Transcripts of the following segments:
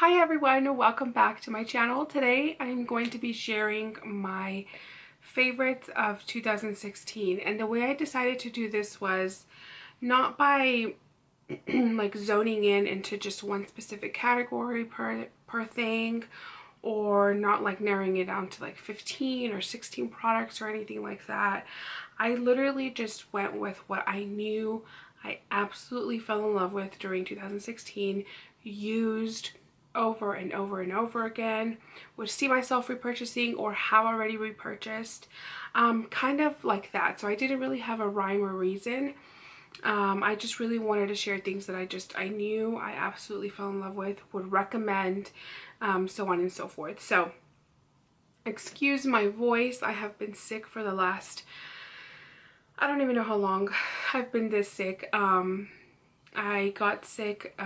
Hi everyone, welcome back to my channel. Today I'm going to be sharing my favorites of 2016, and the way I decided to do this was not by like zoning in into just one specific category per thing, or not like narrowing it down to like 15 or 16 products or anything like that. I literally just went with what I knew I absolutely fell in love with during 2016, used over and over and over again, would see myself repurchasing or have already repurchased, kind of like that. So I didn't really have a rhyme or reason. I just really wanted to share things that I knew I absolutely fell in love with, would recommend, so on and so forth. So excuse my voice, I have been sick for the last, I don't even know how long I've been this sick. I got sick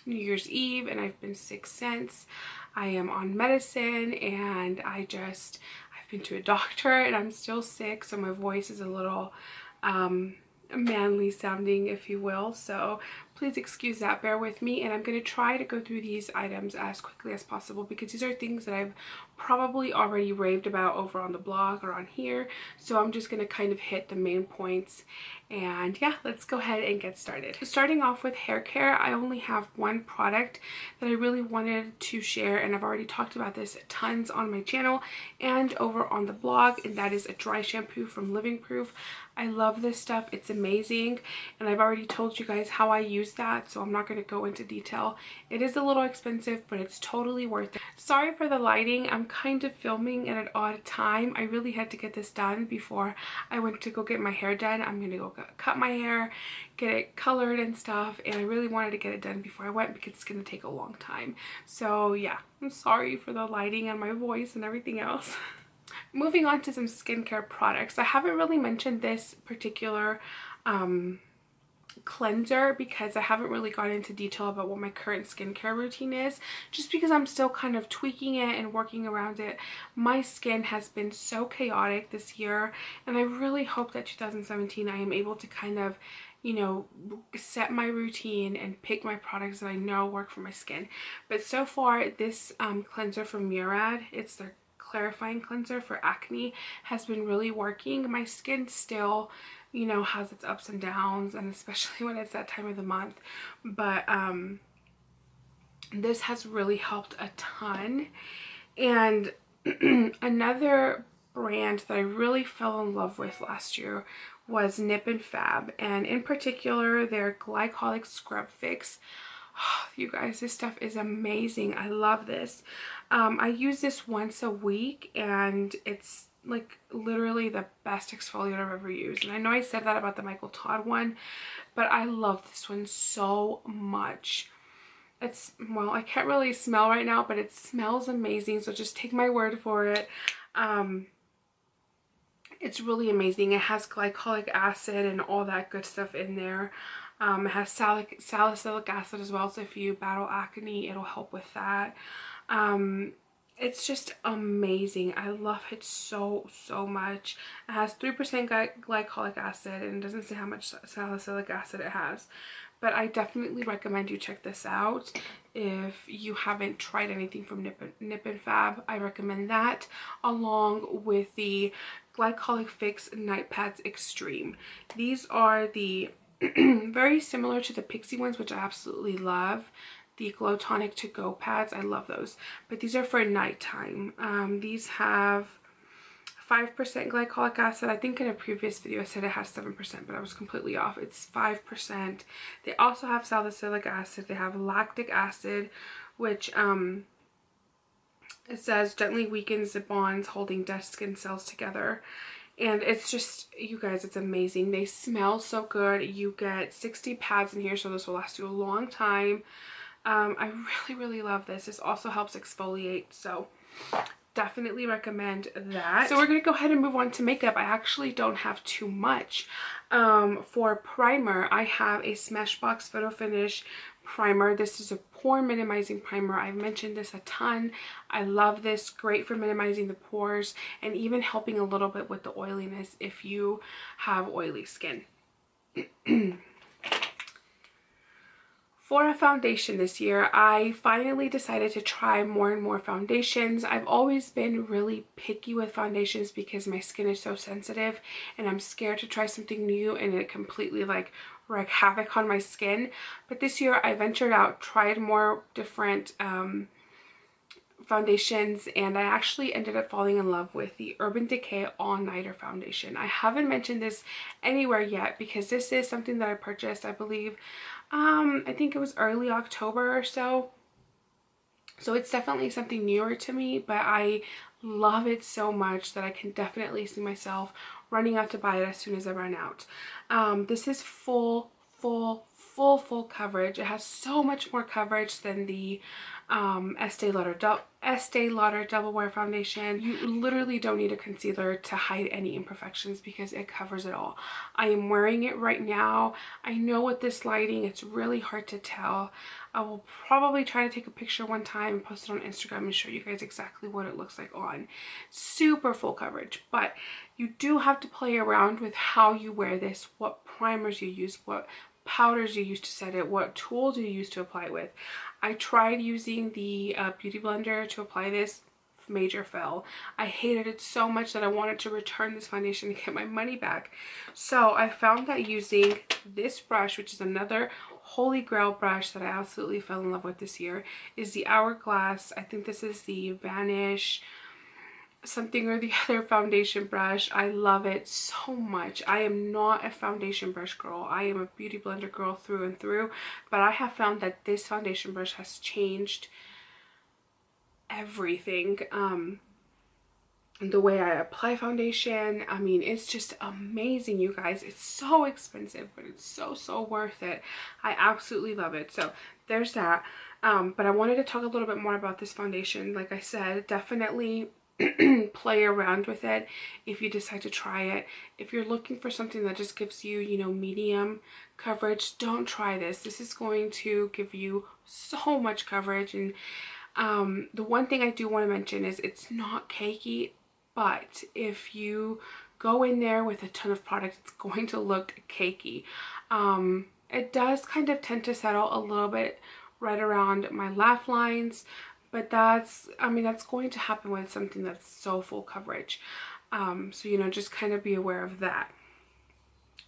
New Year's Eve, and I've been sick since. I am on medicine, and I've been to a doctor, and I'm still sick, so my voice is a little manly sounding, if you will. So please excuse that, bear with me, and I'm going to try to go through these items as quickly as possible because these are things that I've probably already raved about over on the blog or on here. So I'm just going to kind of hit the main points, and yeah, let's go ahead and get started. Starting off with hair care, I only have one product that I really wanted to share, and I've already talked about this tons on my channel and over on the blog, and that is a dry shampoo from Living Proof. I love this stuff, it's amazing, and I've already told you guys how I use that, so I'm not going to go into detail. It is a little expensive, but it's totally worth it. Sorry for the lighting, I'm kind of filming at an odd time. I really had to get this done before I went to go get my hair done. I'm going to go cut my hair, get it colored and stuff, and I really wanted to get it done before I went because it's going to take a long time. So yeah, I'm sorry for the lighting and my voice and everything else. Moving on to some skincare products. I haven't really mentioned this particular cleanser because I haven't really gone into detail about what my current skincare routine is, just because I'm still kind of tweaking it and working around it. My skin has been so chaotic this year, and I really hope that 2017 I am able to kind of, you know, set my routine and pick my products that I know work for my skin. But so far, this cleanser from Murad, it's their clarifying cleanser for acne, has been really working. My skin still, you know, has its ups and downs, and especially when it's that time of the month, but this has really helped a ton. And another brand that I really fell in love with last year was Nip and Fab, and in particular their glycolic scrub fix. Oh, you guys, this stuff is amazing. I love this. I use this once a week, and it's like literally the best exfoliant I've ever used. And I know I said that about the Michael Todd one, but I love this one so much. It's, well, I can't really smell right now, but it smells amazing, so just take my word for it. It's really amazing. It has glycolic acid and all that good stuff in there. It has salicylic acid as well, so if you battle acne, it'll help with that. It's just amazing. I love it so much. It has 3% glycolic acid, and it doesn't say how much salicylic acid it has, but I definitely recommend you check this out if you haven't tried anything from Nip and Fab. I recommend that, along with the Glycolic Fix Night Pads Extreme. These are the very similar to the Pixie ones, which I absolutely love. The Glow Tonic To Go pads, I love those, but these are for nighttime. These have 5% glycolic acid. I think in a previous video I said it has 7%, but I was completely off. It's 5%. They also have salicylic acid. They have lactic acid, which it says gently weakens the bonds holding dead skin cells together. And it's just, you guys, it's amazing. They smell so good. You get 60 pads in here, so this will last you a long time. I really love this. This also helps exfoliate, so definitely recommend that. So we're going to go ahead and move on to makeup. I actually don't have too much. For primer, I have a Smashbox Photo Finish primer. This is a pore minimizing primer. I've mentioned this a ton. I love this. Great for minimizing the pores and even helping a little bit with the oiliness if you have oily skin. For a foundation this year, I finally decided to try more and more foundations. I've always been really picky with foundations because my skin is so sensitive and I'm scared to try something new and it completely like wreak havoc on my skin. But this year I ventured out, tried more different foundations, and I actually ended up falling in love with the Urban Decay All Nighter foundation. I haven't mentioned this anywhere yet because this is something that I purchased, I believe, I think it was early October or so. So it's definitely something newer to me, but I love it so much that I can definitely see myself running out to buy it as soon as I run out. This is full coverage. It has so much more coverage than the Estee Lauder Double Wear Foundation. You literally don't need a concealer to hide any imperfections because it covers it all. I am wearing it right now. I know with this lighting it's really hard to tell. I will probably try to take a picture one time and post it on Instagram and show you guys exactly what it looks like on. Super full coverage, but you do have to play around with how you wear this, what primers you use, what powders you use to set it, what tools you use to apply it with. I tried using the beauty blender to apply this. Major fail. I hated it so much that I wanted to return this foundation and get my money back. So I found that using this brush, which is another holy grail brush that I absolutely fell in love with this year, is the Hourglass. I think this is the Vanish something or the other foundation brush. I love it so much. I am not a foundation brush girl. I am a beauty blender girl through and through, but I have found that this foundation brush has changed everything. The way I apply foundation, I mean, it's just amazing, you guys. It's so expensive, but it's so worth it. I absolutely love it. So there's that. But I wanted to talk a little bit more about this foundation. Like I said, definitely play around with it if you decide to try it. If you're looking for something that just gives you, you know, medium coverage, don't try this. This is going to give you so much coverage. And the one thing I do want to mention is it's not cakey, but if you go in there with a ton of product, it's going to look cakey. It does kind of tend to settle a little bit right around my laugh lines, but that's, I mean, that's going to happen with something that's so full coverage. So, you know, just kind of be aware of that.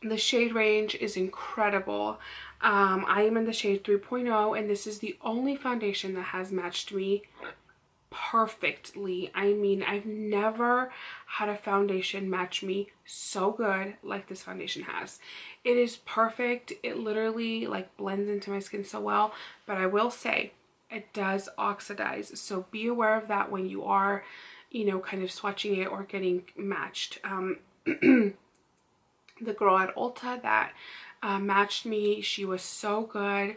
The shade range is incredible. I am in the shade 3.0, and this is the only foundation that has matched me perfectly. I mean, I've never had a foundation match me so good like this foundation has. It is perfect. It literally like blends into my skin so well, but I will say it does oxidize, so be aware of that when you are, you know, kind of swatching it or getting matched. The girl at Ulta that matched me, she was so good.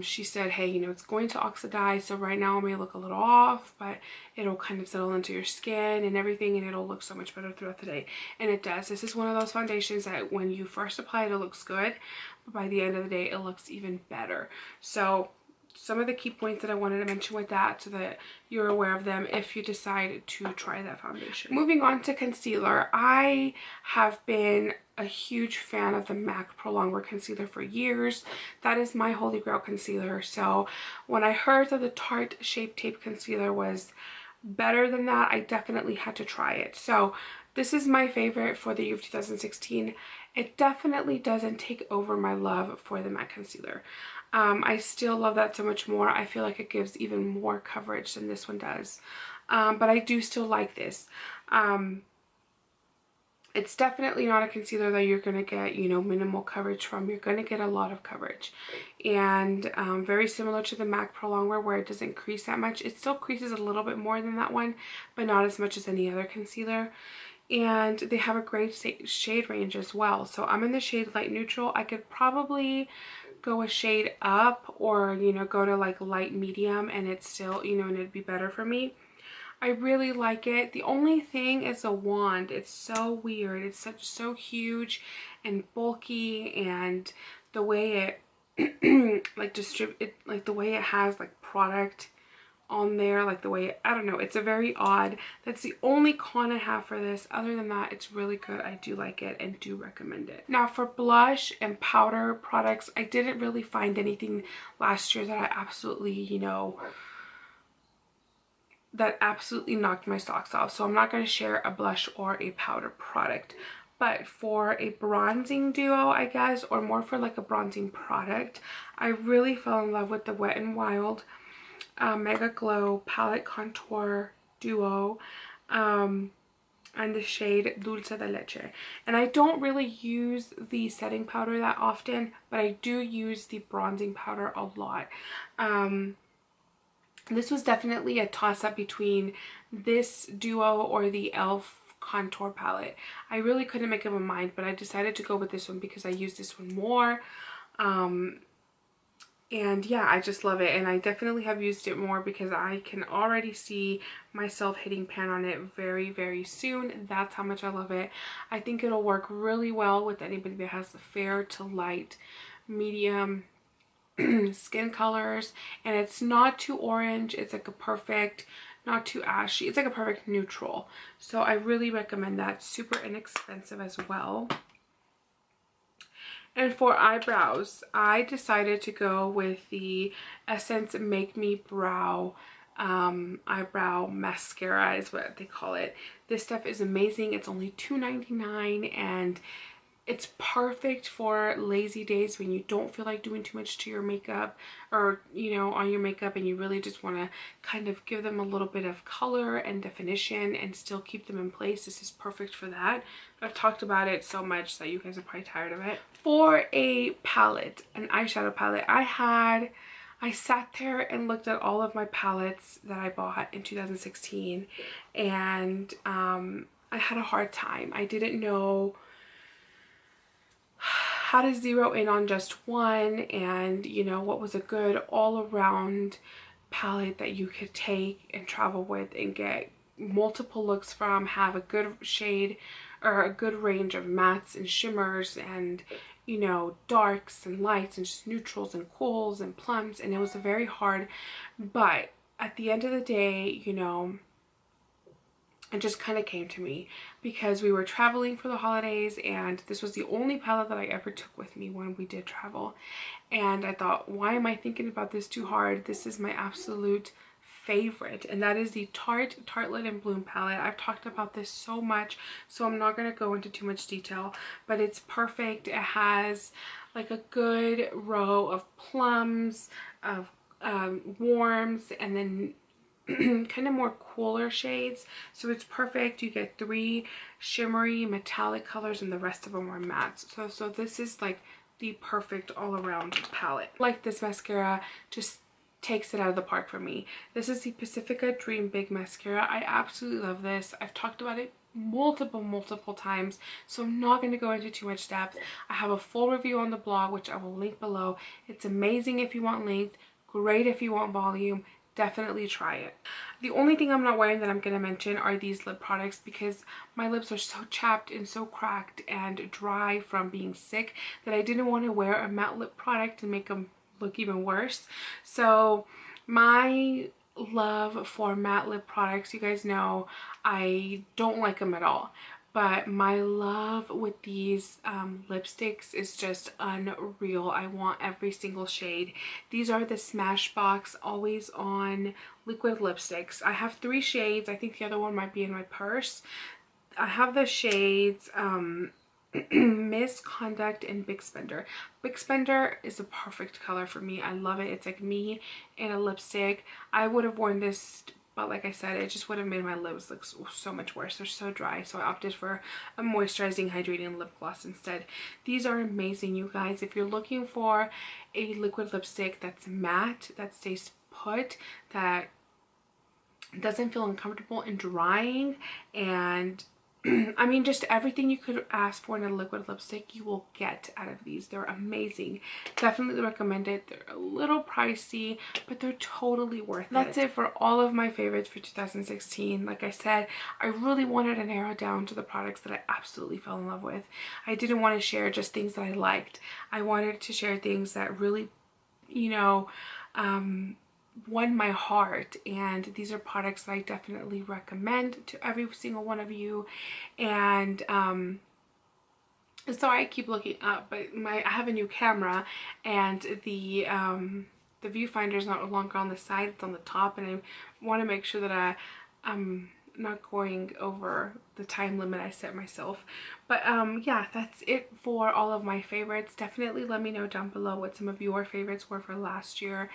She said, hey, you know, it's going to oxidize, so right now it may look a little off, but it'll kind of settle into your skin and everything, and it'll look so much better throughout the day. And it does. This is one of those foundations that when you first apply it, it looks good, but by the end of the day, it looks even better. So some of the key points that I wanted to mention with that so that you're aware of them if you decide to try that foundation. Moving on to concealer, I have been a huge fan of the MAC Pro Longwear concealer for years. That is my holy grail concealer. So when I heard that the Tarte Shape Tape concealer was better than that, I definitely had to try it. So this is my favorite for the year of 2016. It definitely doesn't take over my love for the MAC concealer. I still love that so much more. I feel like it gives even more coverage than this one does. But I do still like this. It's definitely not a concealer that you're going to get, you know, minimal coverage from. You're going to get a lot of coverage. And very similar to the MAC Pro Longwear where it doesn't crease that much. It still creases a little bit more than that one, but not as much as any other concealer. And they have a great shade range as well. So I'm in the shade light neutral. I could probably go a shade up or, you know, go to like light medium and it's still, you know, and it'd be better for me. I really like it. The only thing is the wand. It's so weird. It's so huge and bulky, and the way it like the way it has like product on there, like the way, I don't know, it's a very odd. That's the only con I have for this. Other than that, it's really good. I do like it and do recommend it. Now for blush and powder products, I didn't really find anything last year that I absolutely, you know, that absolutely knocked my socks off. So I'm not going to share a blush or a powder product. But for a bronzing duo, I guess, or more for like a bronzing product, I really fell in love with the Wet n Wild Mega Glow Palette Contour Duo and the shade Dulce de Leche. And I don't really use the setting powder that often, but I do use the bronzing powder a lot. This was definitely a toss-up between this duo or the e.l.f. contour palette. I really couldn't make up my mind, but I decided to go with this one because I use this one more. And yeah, I just love it, and I definitely have used it more because I can already see myself hitting pan on it very, very soon. That's how much I love it. I think it'll work really well with anybody that has fair to light, medium skin colors, and it's not too orange. It's like a perfect, not too ashy, it's like a perfect neutral. So I really recommend that. Super inexpensive as well. And for eyebrows, I decided to go with the Essence Make Me Brow eyebrow mascara is what they call it. This stuff is amazing. It's only $2.99 and it's perfect for lazy days when you don't feel like doing too much to your makeup, or you know, on your makeup, and you really just want to kind of give them a little bit of color and definition and still keep them in place. This is perfect for that. I've talked about it so much that you guys are probably tired of it. For a palette, an eyeshadow palette, I sat there and looked at all of my palettes that I bought in 2016, and I had a hard time. I didn't know how to zero in on just one, and you know, what was a good all-around palette that you could take and travel with and get multiple looks from, have a good shade or a good range of mattes and shimmers and, you know, darks and lights and just neutrals and cools and plums. And it was very hard, but at the end of the day, you know, it just kind of came to me because we were traveling for the holidays, and this was the only palette that I ever took with me when we did travel. And I thought, why am I thinking about this too hard? This is my absolute favorite, and that is the Tarte Tartelette and Bloom palette. I've talked about this so much, so I'm not going to go into too much detail, but it's perfect. It has like a good row of plums, of warms, and then kind of more cooler shades, so it's perfect. You get 3 shimmery metallic colors and the rest of them are mattes. So this is like the perfect all-around palette. Like, this mascara just takes it out of the park for me. This is the Pacifica Dream Big Mascara. I absolutely love this. I've talked about it multiple times, so I'm not going to go into too much depth. I have a full review on the blog, which I will link below. It's amazing if you want length, great if you want volume. Definitely try it. The only thing I'm not wearing that I'm going to mention are these lip products, because my lips are so chapped and so cracked and dry from being sick that I didn't want to wear a matte lip product and make them look even worse. So my love for matte lip products, you guys know I don't like them at all. But my love with these lipsticks is just unreal. I want every single shade. These are the Smashbox Always On liquid lipsticks. I have 3 shades. I think the other one might be in my purse. I have the shades Misconduct and Big Spender. Big Spender is a perfect color for me. I love it. It's like me in a lipstick. I would have worn this, but like I said, it just would have made my lips look so much worse. They're so dry, so I opted for a moisturizing, hydrating lip gloss instead. These are amazing, you guys. If you're looking for a liquid lipstick that's matte, that stays put, that doesn't feel uncomfortable in drying, and I mean, just everything you could ask for in a liquid lipstick, you will get out of these. They're amazing. Definitely recommend it. They're a little pricey, but they're totally worth it. That's it for all of my favorites for 2016. Like I said, I really wanted to narrow down to the products that I absolutely fell in love with. I didn't want to share just things that I liked. I wanted to share things that really, you know, won my heart, and these are products that I definitely recommend to every single one of you. And sorry I keep looking up, but I have a new camera, and the viewfinder is no longer on the side, it's on the top, and I want to make sure that I'm not going over the time limit I set myself. But yeah, that's it for all of my favorites. Definitely let me know down below what some of your favorites were for last year.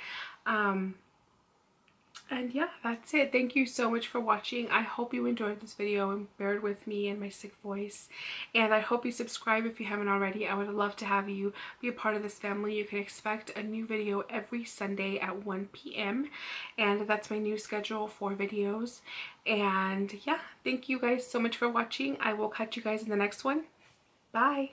And yeah, that's it. Thank you so much for watching. I hope you enjoyed this video and bared with me and my sick voice. And I hope you subscribe if you haven't already. I would love to have you be a part of this family. You can expect a new video every Sunday at 1 p.m. And that's my new schedule for videos. And yeah, thank you guys so much for watching. I will catch you guys in the next one. Bye!